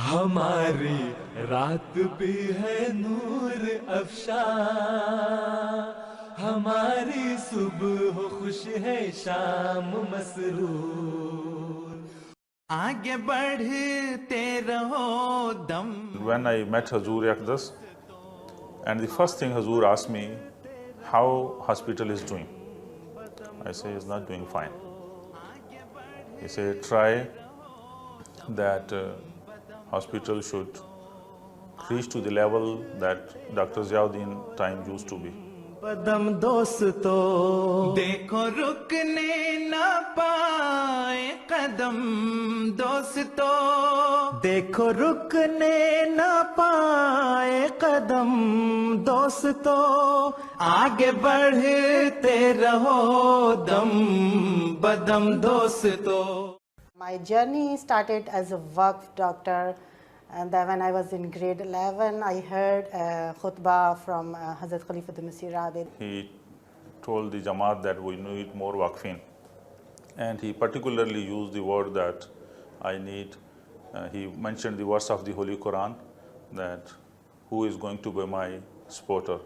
हमारी रात भी है नूर अफशा, हमारी सुबह खुश है शाम मसरूर, आगे बढ़ते रहो दम. When I met Hazur Yaqdas, and the first thing Hazur asked me, how hospital is doing? I say it's not doing fine. He said, try that hospital should reach to the level that Dr. Ziauddin time used to be. कदम दोस्तों देखो रुकने ना पाए कदम दोस्तों, देखो रुकने ना पाए कदम दोस्तों, आगे बढ़ते रहो दम बदम दोस्तों. My journey started as a Waqf doctor, and then when I was in grade 11, I heard a khutbah from Hazrat Khalifatul Masih Rabid. He told the Jamaat that we need more Waqfin, and he particularly used the word that I need. He mentioned the verse of the Holy Quran that who is going to be my supporter.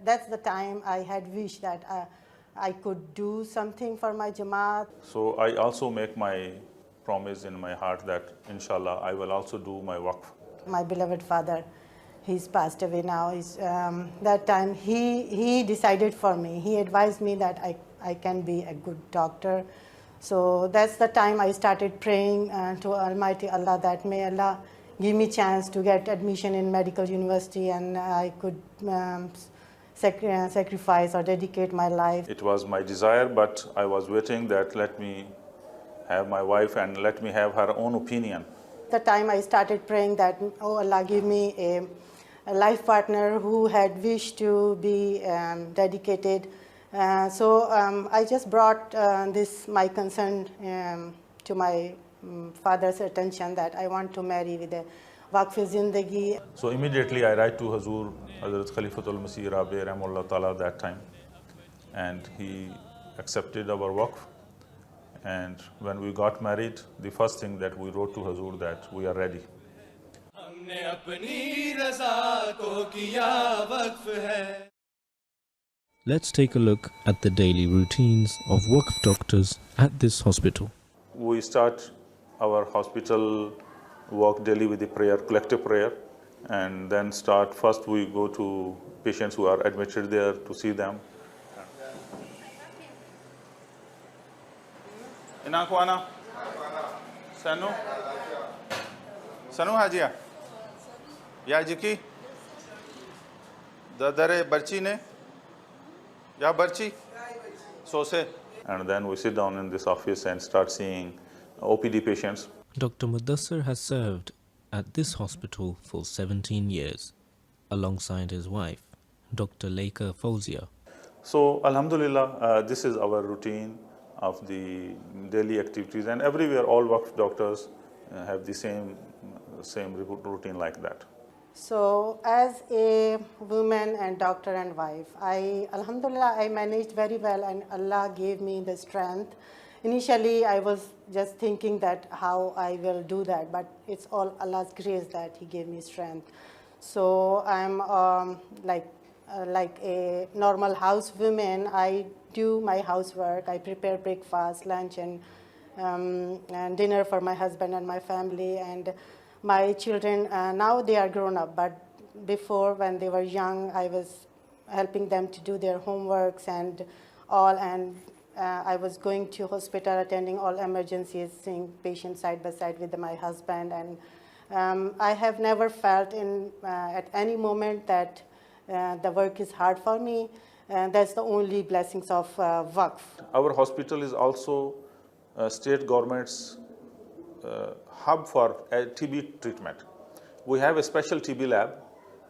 That's the time I had wished that I could do something for my Jamaat. So I also make my promise in my heart that inshallah I will also do my waqf. My beloved father, he's passed away now. That time he decided for me. He advised me that I can be a good doctor. So that's the time I started praying to Almighty Allah that may Allah give me chance to get admission in medical university, and I could sacrifice or dedicate my life. It was my desire, but I was waiting that let me have my wife and let me have her own opinion. The time I started praying that, oh Allah, give me a life partner who had wished to be dedicated. So I just brought my concern to my father's attention that I want to marry with a Waqf-e-Zindagi. So immediately I write to Hazur, Hazrat Khalifatul Masih Rabi Rahimahullah Ta'ala that time, and he accepted our waqf. And when we got married, the first thing that we wrote to Hazur that we are ready. Let's take a look at the daily routines of Waqf doctors at this hospital. We start our hospital work daily with the prayer, collective prayer, and then first we go to patients who are admitted there to see them. Inakwana, Sanu, Hajia, Yajiki, Dadare Barchi ne, Ya Barchi, Sose. And then we sit down in this office and start seeing OPD patients. Dr. Mudassir has served at this hospital for 17 years, alongside his wife, Dr. Laika Fauzia. So, Alhamdulillah, this is our routine of the daily activities, and everywhere all Waqf doctors have the same routine like that. So as a woman and doctor and wife, Alhamdulillah, I managed very well, and Allah gave me the strength. Initially, I was just thinking that how I will do that, but it's all Allah's grace that He gave me strength. So I'm like a normal housewoman. I do my housework. I prepare breakfast, lunch, and dinner for my husband and my family. And my children, now they are grown up, but before when they were young, I was helping them to do their homeworks and all. And I was going to hospital, attending all emergencies, seeing patients side by side with my husband. And I have never felt at any moment that the work is hard for me. That's the only blessings of Waqf. Our hospital is also state government's hub for TB treatment. We have a special TB lab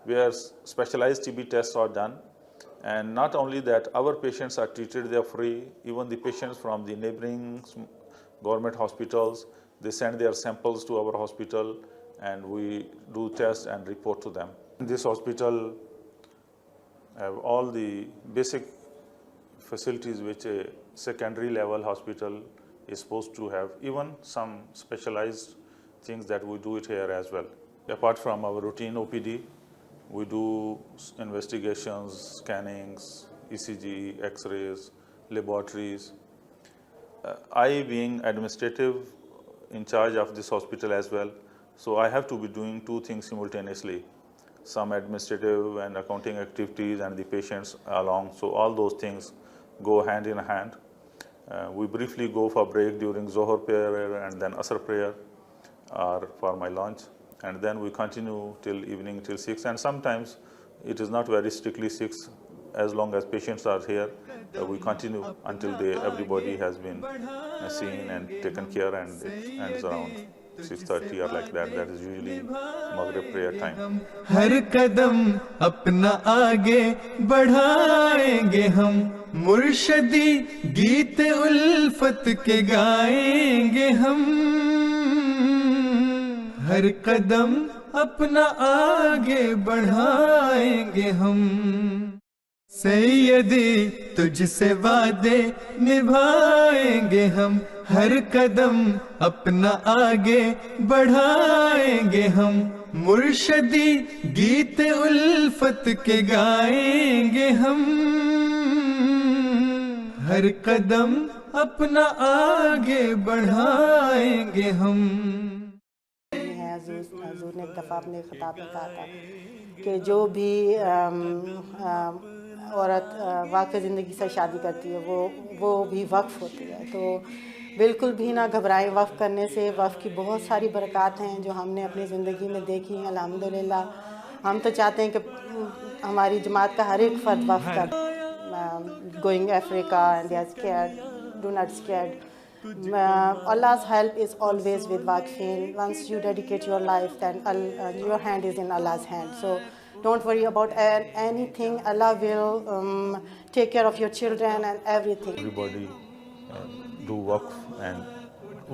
where specialized TB tests are done. And not only that, our patients are treated there free. Even the patients from the neighboring government hospitals, they send their samples to our hospital, and we do tests and report to them. This hospital have all the basic facilities which a secondary level hospital is supposed to have, even some specialized things that we do it here as well. Apart from our routine OPD, we do investigations, scannings, ECG, X-rays, laboratories. I being administrative in charge of this hospital as well, so I have to be doing two things simultaneously, some administrative and accounting activities and the patients along, so all those things go hand in hand. We briefly go for break during Zohar prayer and then Asr prayer or for my lunch, and then we continue till evening till 6, and sometimes it is not very strictly 6, as long as patients are here, we continue until everybody has been seen and taken care, and it ends around 6:30 or like that. That is usually Maghrib prayer time. हर कदम अपना आगे बढ़ाएंगे हम, मुर्शदी गीत उल्फत के गाएंगे हम, हर कदम अपना आगे बढ़ाएंगे हम, सैयदी तुझसे वादे निभाएंगे हम, हर कदम अपना आगे बढ़ाएंगे हम, मुर्शदी गीत उल्फत के गाएंगे हम, हर कदम अपना आगे बढ़ाएंगे हम. حضور نے ایک دفعہ اپنے خطاب میں کہا تھا کہ جو بھی عورت واقف زندگی سے شادی کرتی ہے وہ بھی وقف ہوتی ہے. تو بالکل بھی نہ گھبرائیں وقف کرنے سے. وقف کی بہت ساری برکات ہیں جو ہم نے اپنی زندگی میں دیکھی ہیں الحمدللہ. ہم تو چاہتے ہیں کہ ہماری جماعت کا ہر ایک فرد وقف کر. Going Africa and they are scared, do not scared. Allah's help is always with Waqfin. Once you dedicate your life, then your hand is in Allah's hand. So don't worry about anything. Allah will take care of your children and everything. Everybody do waqf and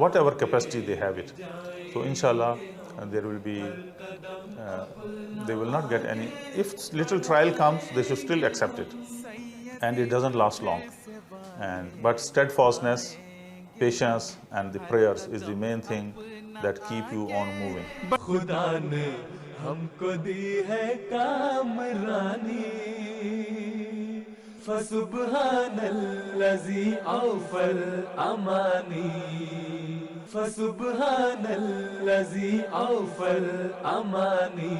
whatever capacity they have it. So inshallah there will be, they will not get any. If little trial comes, they should still accept it, and it doesn't last long. But steadfastness, patience and the prayers is the main thing that keep you on moving. खुदा ने हमको दी है कामरानी, फसुब्हानल्लज़ी औफल अमानी, फसुब्हानल्लज़ी औफल अमानी.